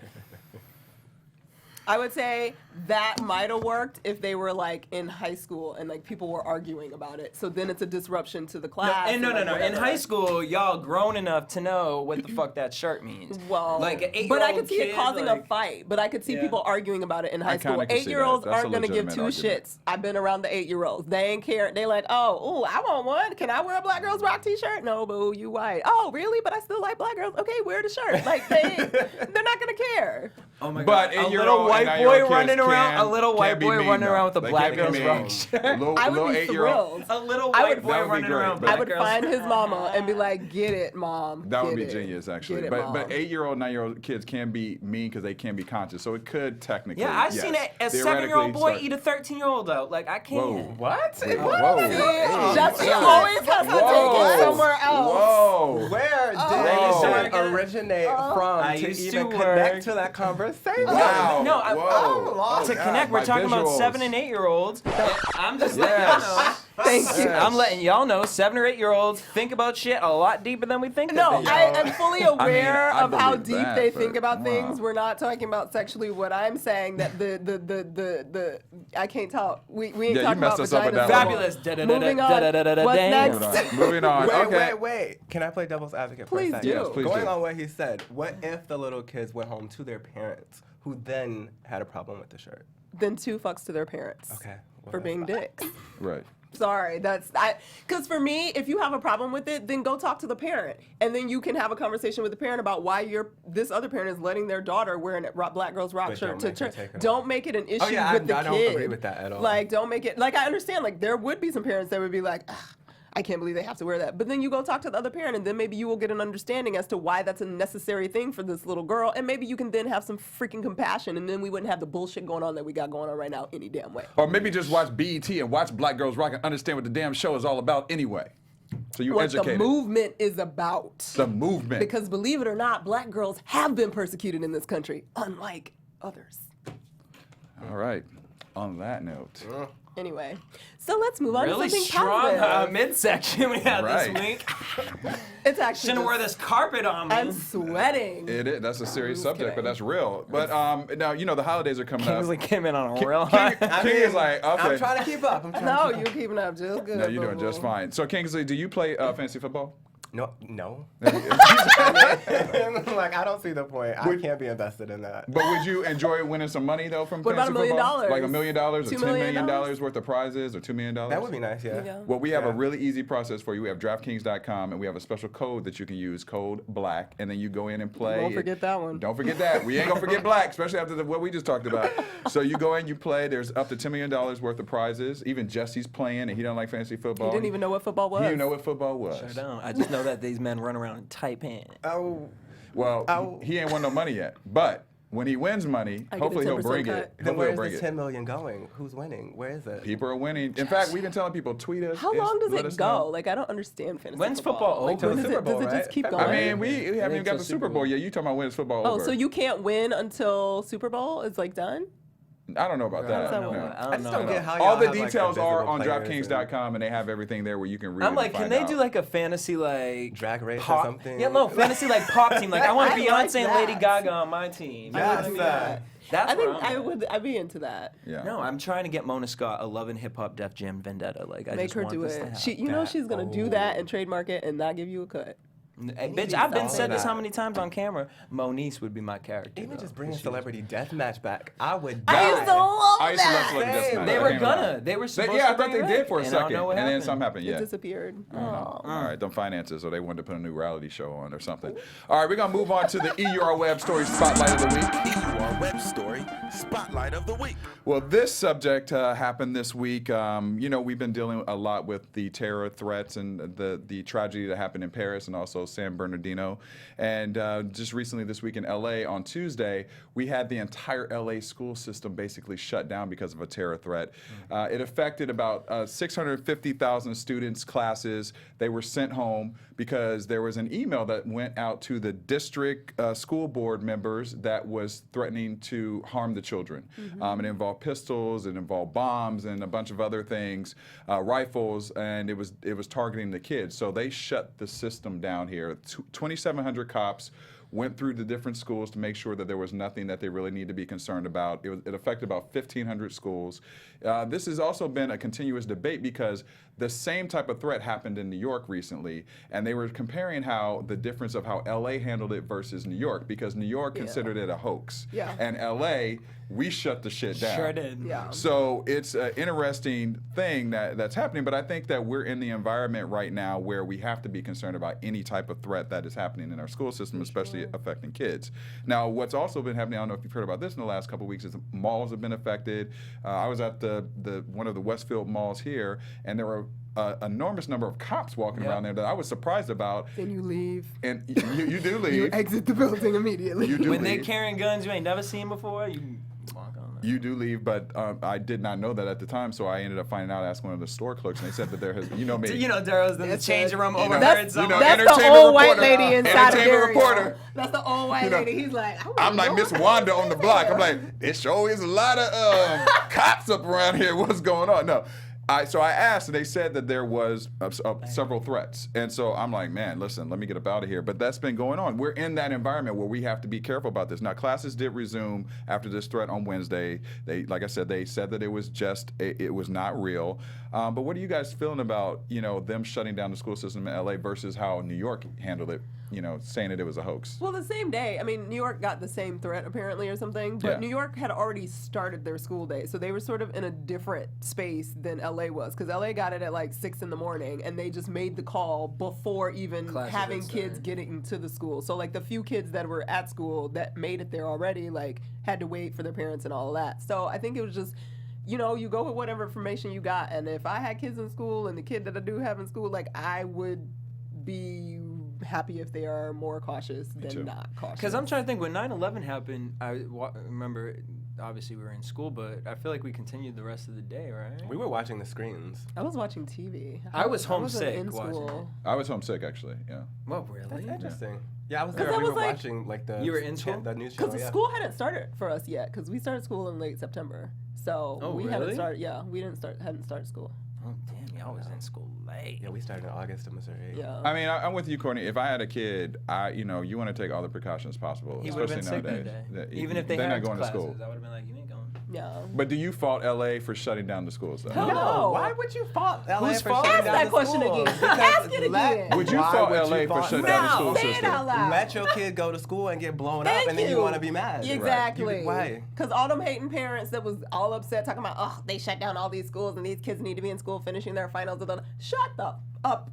E: I would say that might have worked if they were like in high school and like people were arguing about it. So then it's a disruption to the class.
D: And no.
E: like,
D: In
E: whatever.
D: high school, y'all grown enough to know what the fuck that shirt means.
E: Well,
D: like an 8-year-old
E: but I could see
D: kid,
E: it causing
D: like,
E: a fight. But I could see
D: Yeah.
E: people arguing about it in high school.
C: kinda can see that.
E: 8-year-olds
C: That's a
E: aren't gonna give
C: legitimate
E: two
C: argument.
E: shits. I've been around the 8-year-olds. They ain't care. They like, oh, I want one. Can I wear a Black Girls Rock t-shirt? No, boo, you white. Oh, really? But I still like black girls. Okay, wear the shirt. Like they're not gonna care.
D: Oh my
C: But
D: god! A
C: 8-year-old
D: little
C: and
D: white
C: 9-year-old
D: boy running
C: kids
D: around.
C: can-
D: A little
C: can
D: white
C: be
D: boy
C: mean,
D: running
C: though.
D: around with a
C: They
D: Black
C: can be
D: girls
C: mean.
D: rock shirt.
C: Little
E: I would be
C: 8-year-old.
E: thrilled.
D: A little
E: I
D: white
E: would-
D: boy
C: That would be
D: running
C: great,
D: around.
C: but-
D: Black
E: I would
D: girls.
E: find his mama and be like, get it, mom.
C: That would
E: Get
C: be
E: it.
C: genius, actually.
E: Get it,
C: But
E: Mom.
C: 8-year-old, 9-year-old kids can be mean because they can be conscious. So it could technically.
D: Yeah, I've
C: yes,
D: seen a
C: theoretically
D: 7-year-old boy
C: start-
D: eat a 13-year-old out. Like I can't.
C: Whoa.
F: What?
C: Whoa.
E: Jesse always has to take
C: Whoa.
E: it somewhere else.
C: Whoa.
F: Where did
C: Whoa.
F: that originate from
D: I
F: to
D: used
F: even
D: to
F: connect
D: work.
F: to that conversation?
C: Wow.
D: No,
C: Whoa.
D: to
C: God,
D: connect, we're
C: my
D: talking about
C: visuals.
D: 7 and 8-year-olds. I'm just letting y'all know.
C: Yes.
E: Thank you.
C: Yes.
D: I'm letting y'all know 7 or 8-year-olds think about shit a lot deeper than we think.
E: No,
D: that they
E: I
D: do.
E: am fully aware
C: I
E: of how
C: believe
E: deep
C: that,
E: they
C: but
E: think about
C: wow.
E: things. We're not talking about sexually. What I'm saying that the I can't talk. We ain't
C: Yeah, you
E: talking
C: messed
E: about
C: us up with
E: vaginas.
C: that
D: Fabulous.
E: Moving on. What's
D: Dang.
E: next?
C: Moving on. Okay.
F: Wait. Can I play devil's advocate for
E: Please
F: a second?
E: do. Yes,
C: please
F: Going
C: do.
F: on what he said, what if the little kids went home to their parents who then had a problem with the shirt?
E: Then 2 fucks to their parents.
F: Okay. Well,
E: For
F: that's
E: being
F: fine.
E: dicks.
C: Right.
E: Sorry, because for me, if you have a problem with it, then go talk to the parent, and then you can have a conversation with the parent about why this other parent is letting their daughter wear a Black Girls Rock
F: But
E: shirt
F: don't
E: to
F: make her
E: church.
F: take it
E: Don't
F: off.
E: make it an issue
F: yeah,
E: with the
F: I
E: kid.
F: don't agree with that at all.
E: Like, don't make it like I understand. Like, there would be some parents that would be like, "Ugh, I can't believe they have to wear that. But then you go talk to the other parent, and then maybe you will get an understanding as to why that's a necessary thing for this little girl, and maybe you can then have some freaking compassion, and then we wouldn't have the bullshit going on that we got going on right now any damn way.
C: Or maybe just watch BET and watch Black Girls Rock and understand what the damn show is all about anyway. So you
E: what
C: educated.
E: the movement is about.
C: The movement.
E: Because believe it or not, black girls have been persecuted in this country, unlike others.
C: All right. On that note.
E: Anyway, so let's move on
D: Really
E: to something
D: strong
E: positive.
D: midsection we had
C: Right.
D: this week.
E: It's actually
D: Shouldn't wear this carpet on me.
E: I'm sweating.
C: It is. That's a serious
E: Just
C: subject, but
E: kidding.
C: that's real. But now, the holidays are coming
D: Kingsley
C: up.
D: came in on a real high.
C: King is like, okay.
F: I'm trying to keep up. I'm trying
E: No,
F: to keep
E: you're keeping up just good.
C: No, you're doing just
E: boo-boo.
C: fine. So, Kingsley, do you play fantasy football?
F: No. Like, I don't see the point. I can't be invested in that.
C: But would you enjoy winning some money though from
E: What about
C: fantasy
E: $1 million?
C: football? Like $1 million or
E: $2
C: $10 million
E: million
C: worth of prizes or $2 million?
F: That would be nice, yeah.
E: Yeah.
C: Well, we have a
F: Yeah.
C: really easy process for you. We have DraftKings.com, and we have a special code that you can use, code BLACK, and then you go in and play.
E: Won't forget that one.
C: Don't forget that. We ain't gonna forget black, especially after what we just talked about. So you go in, you play. There's up to $10 million worth of prizes. Even Jesse's playing, and he don't like fantasy football.
E: He didn't even know what football was.
C: He didn't know what football was.
D: I don't. I just know that these men run around in tight pants.
F: Oh,
C: Well, he ain't won no money yet, but when he wins money,
E: I get a
C: hopefully he'll
E: 10%
C: bring
E: cut.
C: it.
F: then
C: Hopefully
F: where's
C: he'll bring
F: the
C: it.
F: 10 million going? Who's winning? Where is it?
C: People are winning. In fact, we've been telling people tweet us.
E: How long does
C: let
E: it
C: us
E: go?
C: know.
E: Like, I don't understand fantasy
D: When's
E: football.
D: football
E: Like,
D: over?
E: when
F: The
E: does
F: Super
E: it,
F: Bowl,
E: does it just
F: right?
E: keep
F: I
E: going?
C: I mean, we haven't even got
D: till
C: the
D: Super
C: Super Bowl
D: Bowl.
C: yet. You talking about when is football
E: Oh,
C: over?
E: so you can't win until Super Bowl is like done?
C: I don't know about that.
E: I don't
C: no.
E: know.
F: I just don't get how
C: All
F: y'all
C: the
F: have, like,
C: details are
F: invisible
C: on
F: players
C: DraftKings.com, and they have everything there where you can read.
D: I'm
C: it
D: like,
C: and
D: can
C: find
D: they
C: out.
D: do like a fantasy like
F: Drag race or
D: pop?
F: something?
D: Yeah, no, fantasy like pop team. Like I want
E: I
D: Beyonce
E: like
D: and
E: that.
D: Lady Gaga on my team. You know what I
F: Yes,
D: mean?
F: that.
D: That's
E: I think
D: where I'm at.
E: I'd be into that.
C: Yeah.
D: No, I'm trying to get Mona Scott a Love and Hip Hop Def Jam Vendetta. Like I
E: Make
D: just
E: her
D: want
E: do
D: this to
E: it.
D: happen.
E: She, you know, she's gonna do that and trademark it and not give you a cut.
D: Hey, bitch, I've been
F: all
D: said this
F: that.
D: how many times on camera? Moniece would be my character.
F: Even
D: though.
F: just bring a celebrity deathmatch back. I would
E: I
F: die.
E: used to love
C: I used to love
E: that.
C: Celebrity
F: Same.
C: Deathmatch.
D: They
C: That
D: were
C: came
D: gonna.
C: out.
D: They were supposed
C: Yeah, I
D: to
C: thought they
D: bring it
C: did
D: back,
C: for a
D: and I don't
C: second,
D: know what
C: and then
D: happened.
C: something happened.
E: It
C: Yeah.
E: disappeared.
C: All right, them finances, or they wanted to put a new reality show on or something. All right, we're gonna move on to the EUR Web Story Spotlight of the Week.
B: EUR Web Story Spotlight of the Week.
C: Well, this subject happened this week. We've been dealing a lot with the terror threats and the tragedy that happened in Paris and also San Bernardino. And just recently this week in LA on Tuesday, we had the entire LA school system basically shut down because of a terror threat. It affected about 650,000 students, classes. They were sent home because there was an email that went out to the district school board members that was threatening to harm the children. It involved pistols, it involved bombs, and a bunch of other things, rifles, and it was targeting the kids. So they shut the system down here. 2,700 cops went through the different schools to make sure that there was nothing that they really need to be concerned about. It affected about 1,500 schools. This has also been a continuous debate because the same type of threat happened in New York recently, and they were comparing how the difference of how LA handled it versus New York, because New York considered it a hoax,
E: Yeah.
C: and LA, we shut the shit down.
D: Sure did.
E: Yeah.
C: So it's an interesting thing that's happening, but I think that we're in the environment right now where we have to be concerned about any type of threat that is happening in our school system, especially affecting kids. Now, what's also been happening, I don't know if you've heard about this in the last couple of weeks, is malls have been affected. I was at the one of the Westfield malls here, and there were an enormous number of cops walking around there that I was surprised about.
E: Then you leave.
C: And you do leave.
E: You exit the building immediately.
C: You do
D: When they
C: leave.
D: carrying guns you ain't never seen before, you walk on that.
C: You do leave, but I did not know that at the time, so I ended up finding out, asking one of the store clerks, and they said that there has, me.
D: You know, Daryl's in the
E: That's
D: changing
E: it.
D: room,
C: You know,
D: overheard
E: That's,
D: something.
C: know,
E: that's the
C: entertainment
E: old white
C: reporter.
E: lady inside of
C: Entertainment
E: Derrial.
C: reporter.
E: That's the old white
C: You know,
E: lady. He's like,
C: I'm like Miss Wanda on the block. I'm like, it sure is a lot of cops up around here. What's going on? No. So I asked, and they said that there was several threats. And so I'm like, man, listen, let me get up out of here. But that's been going on. We're in that environment where we have to be careful about this. Now, classes did resume after this threat on Wednesday. Like I said, they said that it was it was not real. But what are you guys feeling about, them shutting down the school system in LA versus how New York handled it, saying that it was a hoax?
E: well, the same day. I mean, New York got the same threat apparently or something, but
C: Yeah.
E: New York had already started their school day, so they were sort of in a different space than LA was, because LA got it at like 6 in the morning, and they just made the call before even
D: Classes
E: having
D: had
E: kids
D: started.
E: getting to the school. So like the few kids that were at school that made it there already, like had to wait for their parents and all of that. So I think it was just, you go with whatever information you got. And if I had kids in school and the kid that I do have in school, like I would be happy if they are more cautious
C: too.
E: than not cautious.
D: Because I'm trying to think, when 9/11 happened, remember obviously we were in school, but I feel like we continued the rest of the day, right?
F: We were watching the screens.
E: I was watching TV.
D: I was
E: wasn't
D: homesick
E: in
D: watching
E: school.
C: I was homesick actually. Yeah.
D: Well, really?
F: That's interesting. Yeah, I was
E: 'Cause
F: there.
E: that
F: We
E: was
F: were
E: like-
F: watching like the
D: You were in school?
F: the news
E: Because
F: channel.
E: the
F: Yeah.
E: school hadn't started for us yet. Because we started school in late September. So
D: Oh,
E: we
D: really?
E: hadn't started. Yeah, we hadn't started school.
D: Oh, damn, y'all was in school late.
F: Yeah, we started in August in Missouri.
E: Yeah.
C: I mean, I'm with you, Courtney. If I had a kid, you want to take all the precautions possible,
D: He would have
C: especially
D: been sick
C: nowadays.
D: that day.
C: That-
D: Even if they
C: they're
D: had
C: not going
D: classes,
C: to school.
D: I would have been like, you ain't going.
E: Yeah.
C: But do you fault LA for shutting down the schools though?
E: Hell
F: No,
E: no.
F: why would you fault LA
D: Whose
F: for
D: fault?
F: shutting
E: Ask
F: down
E: that
F: the
E: question
F: schools?
E: again.
F: Because
E: Ask it
F: let-
E: again.
C: Would you
F: why
C: fault
F: would
C: LA
F: you
C: for
F: fault-
C: shutting down the
E: No,
C: school
E: say it
C: system?
E: out loud.
F: Let your kid go to school and get blown up,
E: Thank
F: and then you want to be mad.
E: Exactly.
F: Why?
E: Because all them hating parents that was all upset talking about, oh, they shut down all these schools and these kids need to be in school finishing their finals. Shut the up.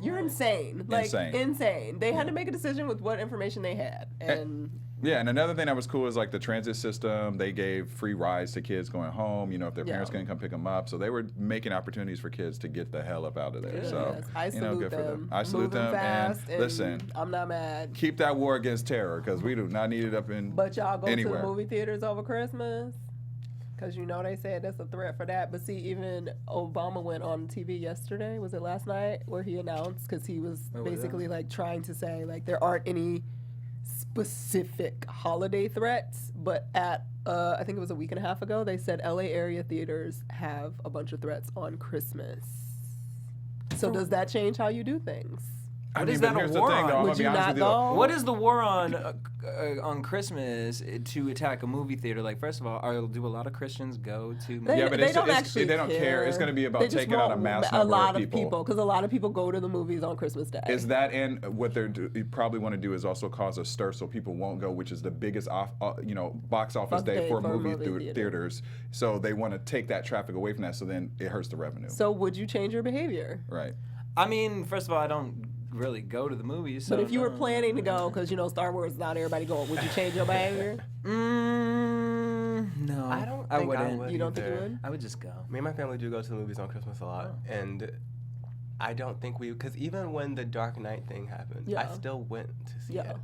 E: You're insane. Like, insane. They had to make a decision with what information they had. And
C: Yeah, and another thing that was cool is like the transit system. They gave free rides to kids going home. If their parents
E: Yeah.
C: couldn't come pick them up, so they were making opportunities for kids to get the hell up out of there. So
E: yes, I salute
C: good for
E: them.
C: them. I salute
E: Moving
C: them.
E: fast,
C: And listen,
E: I'm not mad.
C: keep that war against terror because we do not need it up in
E: But y'all go
C: anywhere.
E: to the movie theaters over Christmas? Because they said that's a threat for that. But see, even Obama went on TV yesterday, was it last night, where he announced, because he was basically like trying to say like there aren't any specific holiday threats, but at I think it was a week and a half ago, they said LA area theaters have a bunch of threats on Christmas. So does that change how you do things?
C: I
D: What
C: mean,
D: is
C: but
D: that a
C: here's the
D: war
C: thing, though,
D: on?
C: I'm
E: Would
C: gonna be
E: you
C: honest
E: not
C: with you, though.
E: go?
D: What is the war on Christmas to attack a movie theater? Like, first of all, do a lot of Christians go to?
C: Yeah, but
E: they don't
C: it's-
E: actually
C: they don't care. It's gonna be about
E: They just
C: taking out a
E: want
C: mass
E: a
C: number of
E: lot
C: people.
E: because a lot of people go to the movies on Christmas Day.
C: Is that and what you probably want to do is also cause a stir so people won't go, which is the biggest box office day for movie theaters. So they want to take that traffic away from that, so then it hurts the revenue.
E: So would you change your behavior?
C: Right.
D: I mean, first of all, I don't really go to the movies. So
E: But if you were
D: no.
E: planning to go, because Star Wars is not everybody going, would you change your behavior?
D: No,
F: I don't
D: I
F: think I
D: wouldn't.
F: would.
E: You don't think you
F: either.
E: would?
D: I would just go.
F: Me and my family do go to the movies on Christmas a lot, and I don't think because even when the Dark Knight thing happened,
E: Yeah.
F: I still went to see
E: Yeah.
F: it.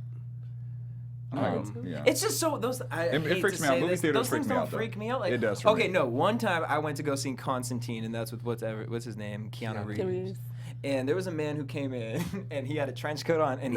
C: Yeah.
D: It's just so those.
C: It freaks me out. Movie theaters
D: those
C: freak
D: things
C: me
D: don't
C: out, though.
D: freak me out. Like,
C: It does for
D: okay,
C: me.
D: no. One time I went to go see Constantine, and that's with what's his name, Keanu Reeves.
E: Reeves.
D: And there was a man who came in, and he had a trench coat on, and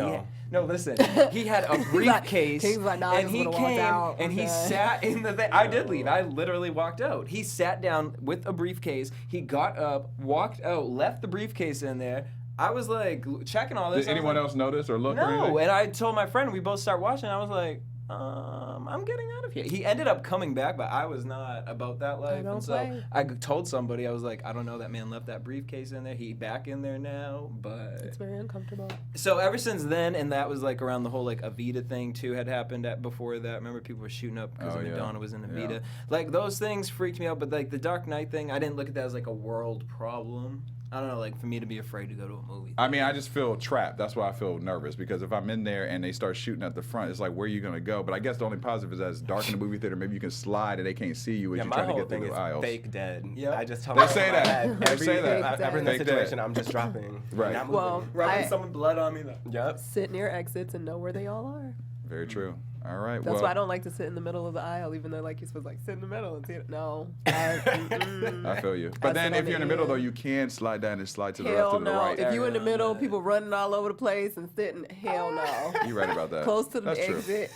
D: listen, he had a
E: like-
D: briefcase,
E: he's like, "Nah, I
D: and
E: just
D: he
E: would've walked
D: came,
E: out,
D: and he
E: okay."
D: sat in the thing. I did leave. I literally walked out. He sat down with a briefcase. He got up, walked out, left the briefcase in there. I was like checking all this.
C: Did anyone else notice or look? or
D: No,
C: anything?
D: and I told my friend, we both start watching. I was like, I'm getting out of here. He ended up coming back, but I was not about that life.
E: don't
D: And so
E: play.
D: I told somebody, I was like, I don't know, that man left that briefcase in there. He back in there now, but
E: It's very uncomfortable.
D: so ever since then, and that was like around the whole like Avita thing too had happened before that. Remember people were shooting up because
C: Oh, yeah.
D: Madonna was in Avita.
C: Yeah.
D: Like those things freaked me out, but like the Dark Knight thing, I didn't look at that as like a world problem. I don't know, like for me to be afraid to go to a movie.
C: I mean, I just feel trapped. That's why I feel nervous, because if I'm in there and they start shooting at the front, it's like, where are you going to go? But I guess the only positive is that it's dark in the movie theater. Maybe you can slide and they can't see you as
F: Yeah,
C: you're
F: my
C: trying to
F: whole
C: get
F: thing
C: through
F: is
C: the aisles.
F: fake dead.
D: Yep.
F: I just tell
C: They
F: myself
C: say
F: in my
C: that.
F: head,
C: They
F: every,
C: say that.
F: Every in that
C: Fake dead.
F: situation, I'm just dropping.
C: Right.
F: Not
E: Well,
F: moving.
D: Rubbing
E: I-
D: some blood on me though.
F: Yep.
E: Sit near exits and know where they all are.
C: Very true. All right.
E: That's
C: well,
E: why I don't like to sit in the middle of the aisle, even though like you're supposed to like sit in the middle and see it. No.
C: I feel you. But then
E: sit
C: if
E: on
C: you're in the
E: the
C: middle, though,
E: end.
C: you can slide down and slide to the left
E: Hell
C: or to the
E: no.
C: right.
E: If you in the
D: Yeah,
E: middle,
D: man.
E: people running all over the place and sitting, hell no.
C: You're right about that.
E: Close to the
C: That's true.
E: exit.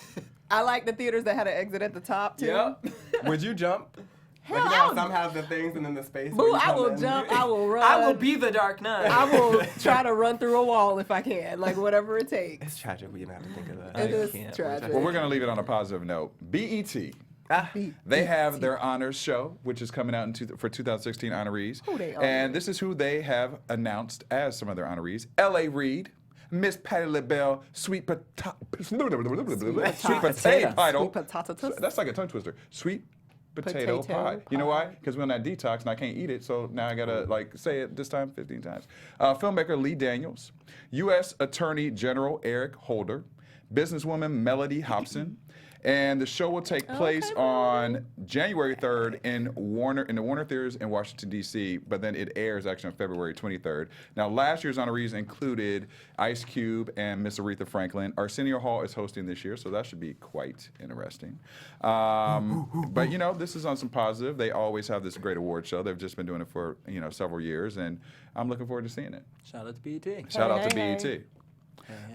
E: I like the theaters that had an exit at the top too.
D: Yep.
F: Would you jump?
E: Hell,
F: Like, you
E: I
F: know,
E: would-
F: some have the things and then the space.
E: Boo,
F: where you
E: I
F: come
E: will
F: in.
E: jump. I will run.
D: I will be the Dark Knight.
E: I will try to run through a wall if I can, like whatever it takes.
F: It's tragic. We even have to think of that.
E: It is
D: can't.
E: tragic.
C: Well, we're going to leave it on a positive note. BET. They have their honors show, which is coming out for 2016 honorees.
E: Who they
C: And this is who they have announced as some of their honorees. L.A. Reid, Miss Patti LaBelle, Sweet Potato Pie. That's like a tongue twister. Sweet Potato Pie. You know why? Because we're on that detox and I can't eat it, so now I gotta like say it this time 15 times. Filmmaker Lee Daniels, U.S. Attorney General Eric Holder, businesswoman Melody Hobson, And the show will take place on January 3rd in the Warner Theaters in Washington, D.C., but then it airs actually on February 23rd. Now, last year's honorees included Ice Cube and Miss Aretha Franklin. Arsenio Hall is hosting this year, so that should be quite interesting. But, you know, this is on some positive. They always have this great award show. They've just been doing it for, you know, several years, and I'm looking forward to seeing it.
D: Shout out to BET.
C: Shout out to BET.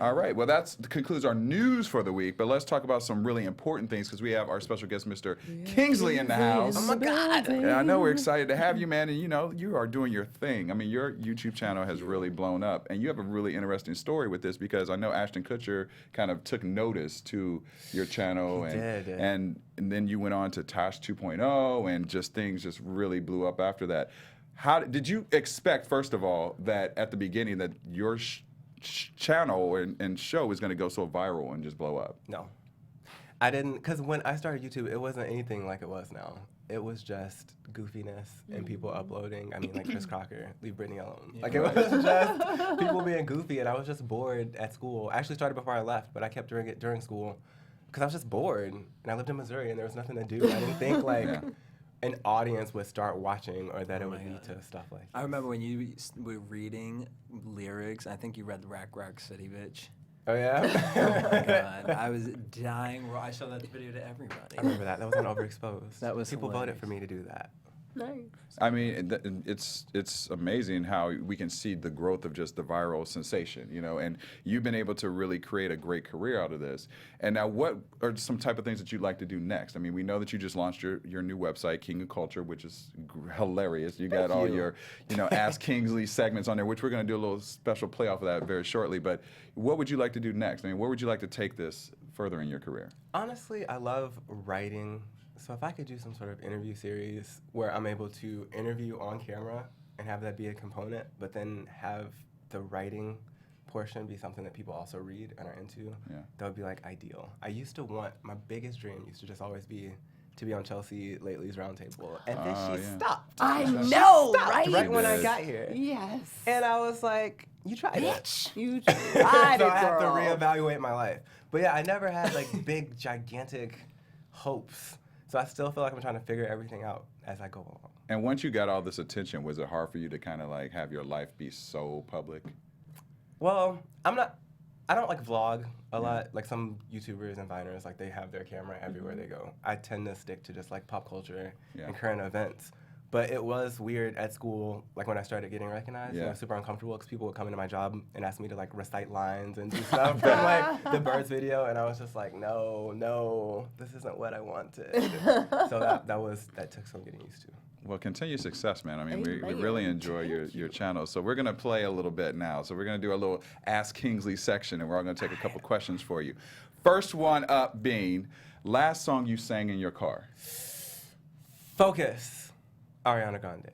C: All right, well, that concludes our news for the week, but let's talk about some really important things because we have our special guest, Mr. Kingsley, in the house.
D: Oh, my God.
C: And I know we're excited to have you, man, and you know, you are doing your thing. I mean, your YouTube channel has really blown up, and you have a really interesting story with this because I know Ashton Kutcher kind of took notice to your channel, and then you went on to Tosh 2.0, and just things just really blew up after that. How did you expect, first of all, that at the beginning that your channel and show is going to go so viral and just blow up?
F: No. I didn't, because when I started YouTube, it wasn't anything like it was now. It was just goofiness and people uploading. I mean, like Chris Crocker, leave Britney alone.
D: Yeah.
F: Like, it was just people being goofy, and I was just bored at school. I actually started before I left, but I kept doing it during school because I was just bored. And I lived in Missouri, and there was nothing to do. I didn't think, like, an audience would start watching or that it would lead to stuff like that.
D: I remember when you were reading lyrics, I think you read Rack Rack City Bitch.
F: Oh, yeah?
D: Oh my God. I was dying. I showed that video to everybody.
F: I remember that. That was on Overexposed.
D: That was
F: People
D: hilarious.
F: voted for me to do that.
E: Nice.
C: I mean, it's amazing how we can see the growth of just the viral sensation, you know, and you've been able to really create a great career out of this. And now what are some type of things that you'd like to do next? I mean, we know that you just launched your new website, King of Culture, which is hilarious. You got all your, you know, Ask Kingsley segments on there, which we're going to do a little special play off of that very shortly. But what would you like to do next? I mean, where would you like to take this further in your career?
F: Honestly, I love writing. So if I could do some sort of interview series where I'm able to interview on camera and have that be a component, but then have the writing portion be something that people also read and are into, that would be like ideal. I used to want, my biggest dream used to just always be to be on Chelsea Lately's Roundtable, and then she stopped.
E: I
F: She
E: know,
F: stopped
E: right?
F: right when I got here.
E: Yes.
F: And I was like, you tried it.
E: You tried
F: So
E: it,
F: I have to
E: girl.
F: reevaluate my life. But yeah, I never had like big, gigantic hopes. So I still feel like I'm trying to figure everything out as I go along.
C: And once you got all this attention, was it hard for you to kind of like have your life be so public?
F: Well, I don't like vlog a lot. Like some YouTubers and Viners, like they have their camera everywhere they go. I tend to stick to just like pop culture and current events. But it was weird at school, like when I started getting recognized. I was super uncomfortable because people would come into my job and ask me to like recite lines and do stuff from like the Birds video, and I was just like, no, this isn't what I wanted. So that took some getting used to.
C: Well, continued success, man. I mean, we really enjoy your channel. So we're going to play a little bit now. So we're going to do a little Ask Kingsley section, and we're all going to take a couple questions for you. First one up being, last song you sang in your car.
F: Focus. Ariana Grande.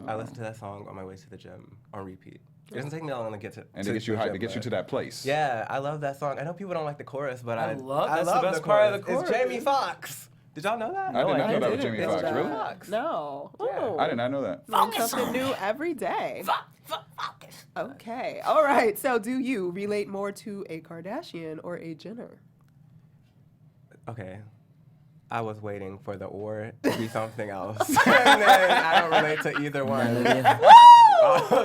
F: I listen to that song on my way to the gym on repeat. It doesn't take me long to get to
C: And to get you hyped, to get you to that place.
F: Yeah, I love that song. I know people don't like the chorus, but I
D: love
F: that's
D: the best part of the chorus.
F: It's Jamie Foxx. Did y'all know that?
C: I did not know that was
E: didn't
C: Jamie
E: know
C: Foxx.
E: that.
C: Really?
F: Foxx.
E: No.
F: Yeah.
E: Oh.
C: I did not know that.
E: Learn something new every day. Okay. All right. So, do you relate more to a Kardashian or a Jenner?
F: Okay. I was waiting for the or to be something else. And then I don't relate to either one.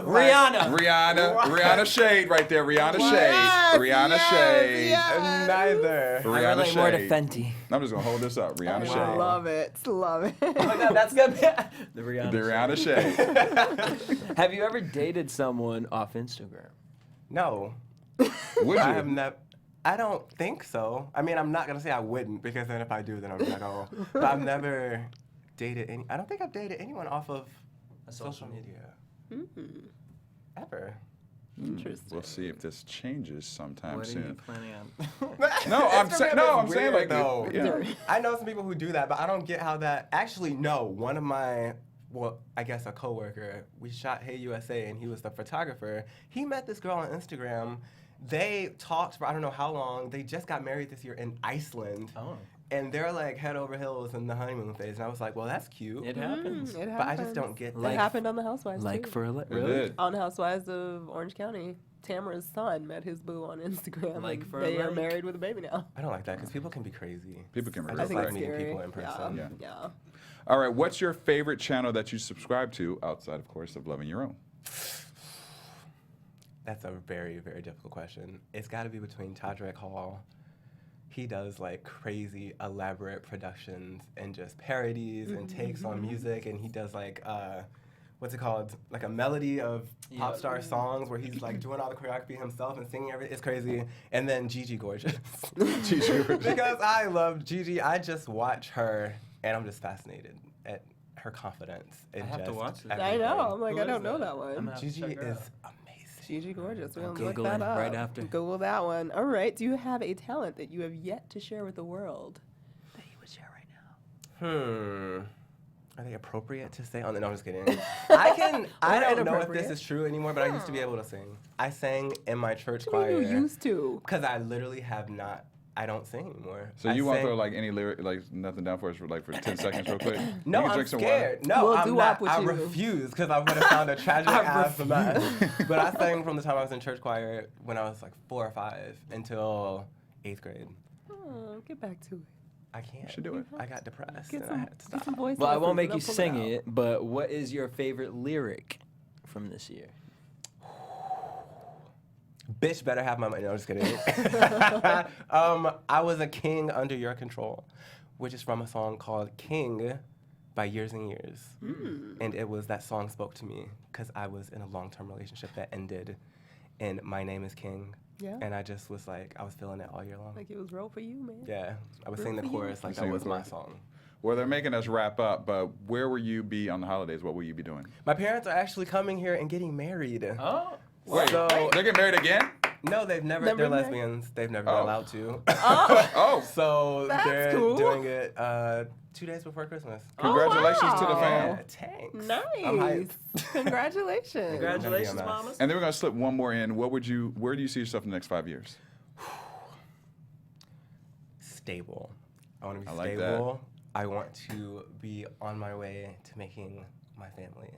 C: Rihanna Shade right there. Rihanna
E: Yes,
C: Shade. Rihanna Shade.
E: yes.
F: Neither.
D: I
C: Rihanna
D: relate more to
C: Shade.
D: Fenty.
C: I'm just gonna hold this up. Rihanna Shade.
E: Love it. Love it.
D: Oh my God, that's good. The Rihanna.
C: The Rihanna Shade.
D: Have you ever dated someone off Instagram?
F: No.
C: Would
F: I
C: you?
F: have never. I don't think so. I mean, I'm not gonna say I wouldn't, because then if I do, then I'm like, oh. But I've never dated any. I don't think I've dated anyone off of social media. Ever.
E: Interesting.
C: We'll see if this changes sometime
D: What are you
C: soon.
D: planning on?
C: No, I'm saying like
F: though.
C: yeah.
F: I know some people who do that, but I don't get how that. Actually, no. One of my, I guess a coworker, we shot Hey USA, and he was the photographer. He met this girl on Instagram. They talked for I don't know how long. They just got married this year in Iceland.
D: Oh.
F: And they're like head over heels in the honeymoon phase. And I was like, well, that's cute.
D: It happens.
E: It
F: But I just don't get
E: It
F: that.
E: happened on the Housewives
D: Like
E: too.
D: for a
C: It
D: really?
C: did.
E: On Housewives of Orange County. Tamara's son met his boo on Instagram.
D: Like
E: and
D: for
E: they are
D: like-
E: married with a baby now.
F: I don't like that because people can be crazy.
C: People can be
F: I
C: real
F: just
E: think
F: like
E: it's
F: meeting
E: scary.
F: people in person.
E: Yeah.
C: All right, what's your favorite channel that you subscribe to outside, of course, of Loving Your Own?
F: That's a very, very difficult question. It's got to be between Todrick Hall. He does like crazy, elaborate productions and just parodies and takes on music, and he does like what's it called? Like a melody of pop star songs where he's like doing all the choreography himself and singing everything. It's crazy. And then Gigi Gorgeous.
C: Gigi Gorgeous.
F: Because I love Gigi. I just watch her and I'm just fascinated at her confidence. And
D: I have to
F: just
D: watch this.
E: I know. I'm like,
D: Who
E: I
D: is
E: don't know
D: that?
E: that
D: I'm
E: one.
D: gonna have to
F: Gigi
D: check her
F: is
D: out.
F: amazing.
E: Gigi Gorgeous. We're
D: I'll
E: going to look
D: Google
E: that
D: it
E: up.
D: right after.
E: Google that one. All right. Do you have a talent that you have yet to share with the world that you would share right now?
F: Are they appropriate to say on the? No, I'm just kidding. I don't know if
E: inappropriate.
F: this is true anymore, but I used to be able to sing. I sang in my church
E: What do you mean
F: choir.
E: you used to?
F: Because I literally have not. I don't sing anymore.
C: So
F: I
C: you want to
F: sang-
C: throw like any lyric, like nothing down for us for like for 10 seconds real quick?
F: No,
C: You can
F: I'm
C: drink some water.
F: scared. No,
E: We'll
F: I'm
E: do
F: not.
E: up with
F: I
E: you.
F: refuse because I would have found a tragic ass mess. But I sang from the time I was in church choir when I was like 4 or 5 until 8th grade.
E: Oh, get back to it.
F: I can't.
C: should do it.
F: I got depressed
E: Get
F: and I
E: some,
F: had to
E: get
F: stop.
E: some voice
D: Well, I
E: lessons
D: won't make
E: and
D: you
E: they'll pull
D: sing
E: out.
D: it, but what is your favorite lyric from this year?
F: Bitch better have my money. No, I'm just kidding. I was a king under your control, which is from a song called King by Years and Years. And it was that song spoke to me because I was in a long-term relationship that ended, and my name is King.
E: Yeah.
F: And I just was like, I was feeling it all year long.
E: Like it was real for you, man.
F: Yeah, I was
E: Real
F: singing the
E: for you.
F: chorus like that
C: Singing
F: was
C: the
F: my
C: chorus.
F: song.
C: Well, they're making us wrap up, but where will you be on the holidays? What will you be doing?
F: My parents are actually coming here and getting married.
D: Oh,
C: Wait,
F: So-
C: they're getting married again?
F: No, they've never.
E: Never
F: They're
E: been
F: lesbians. They've never been
C: Oh.
F: allowed to.
C: Oh,
F: So
E: That's
F: they're
E: cool.
F: doing it 2 days before Christmas.
C: congratulations to the
E: wow.
C: fam.
F: Thanks.
E: Nice.
F: I'm hyped.
E: Congratulations.
D: congratulations,
F: mess.
D: mamas.
C: And then we're gonna slip one more in. Where do you see yourself in the next 5 years?
F: Stable. I want to be
C: I like that.
F: stable. I want to be on my way to making my family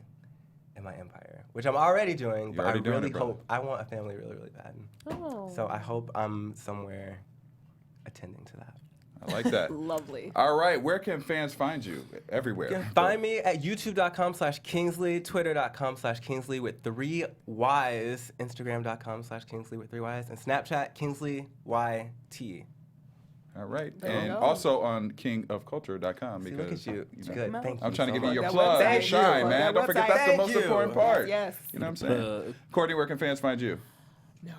F: and my empire, which I'm already doing.
C: You're
F: But
C: already
F: I
C: doing
F: really
C: it, brother.
F: hope I want a family really, really bad.
E: Oh.
F: So I hope I'm somewhere attending to that.
C: I like that.
E: Lovely.
C: All right, where can fans find you? Everywhere.
F: You can find me at youtube.com/Kingsley, twitter.com/Kingsley with 3 Ys, instagram.com/Kingsley with 3 Ys, and Snapchat Kingsley YT.
C: All right,
E: There you
C: and
E: go.
C: also on kingofculture.com
F: See,
C: because
F: look at you.
C: know,
F: Good. Thank you.
C: I'm trying to
F: so
C: give you your
F: much.
E: That
C: plug,
E: website.
C: your shine,
E: Thank
C: man.
E: you.
C: Don't forget
E: That
C: that's the
E: website.
C: most
F: Thank you.
C: important part.
E: Yes.
C: You know what I'm saying?
D: Plug.
C: Courtney, where can fans find you?
E: Nowhere.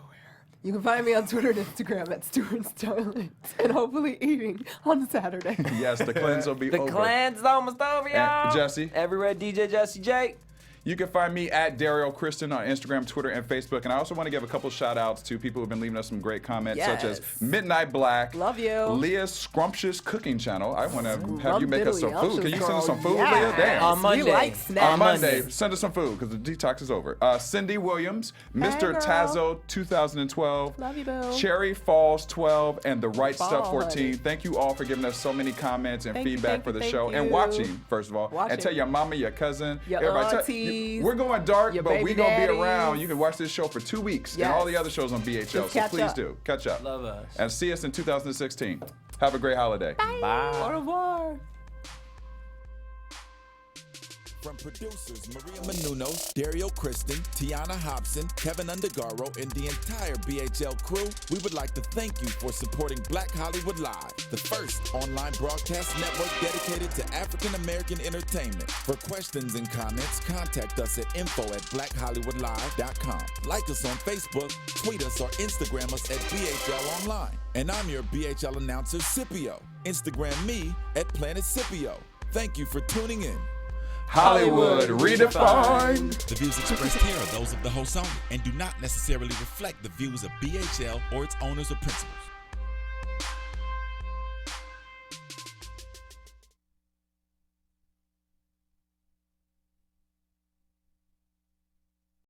E: You can find me on Twitter and Instagram at Stewart Starlings, and hopefully eating on Saturday.
C: Yes, the cleanse will be
D: The
C: over.
D: clan's almost over, y'all.
C: Jesse?
D: Everywhere, DJ Jesse J.
C: You can find me at Derrial Christon on Instagram, Twitter, and Facebook. And I also want to give a couple shout outs to people who've been leaving us some great comments, such as
E: Yes.
C: Midnight Black,
E: Love you.
C: Leah's Scrumptious Cooking Channel. I want to have you make us some food. Can you send us some food,
E: Yes.
C: Leah? Damn.
D: On Monday.
E: We like snacks.
C: On Monday, send us some food because the detox is over. Cindy Williams, Mr.
E: girl.
C: Tazo 2012,
E: Love you, boo.
C: Cherry Falls 12, and The Right Stuff
E: Fall,
C: 14.
E: honey.
C: Thank you all for giving us so many comments and
E: Thank you,
C: feedback
E: thank
C: for
E: you,
C: the
E: thank
C: show and
E: you.
C: watching, first of all. And
E: Watching.
C: tell your mama, your cousin,
E: Your
C: everybody.
E: aunties,
C: We're going dark,
E: your
C: but we
E: baby
C: going to be
E: daddies.
C: around. You can watch this show for 2 weeks and
E: Yes.
C: all the other shows on BHL.
E: Just
C: So
E: catch
C: please
E: up.
C: do. Catch up.
D: Love us.
C: And see us in 2016. Have a great holiday.
E: Au revoir.
A: From producers Maria Menounos, Derrial Christon, Tiana Hobson, Kevin Undergaro, and the entire BHL crew, we would like to thank you for supporting Black Hollywood Live, the first online broadcast network dedicated to African American entertainment. For questions and comments, contact us at info@blackhollywoodlive.com. Like us on Facebook, tweet us, or Instagram us at BHL Online. And I'm your BHL announcer, Scipio. Instagram me at Planet Scipio. Thank you for tuning in.
C: Hollywood redefined.
A: The views expressed here are those of the host only and do not necessarily reflect the views of BHL or its owners or principals.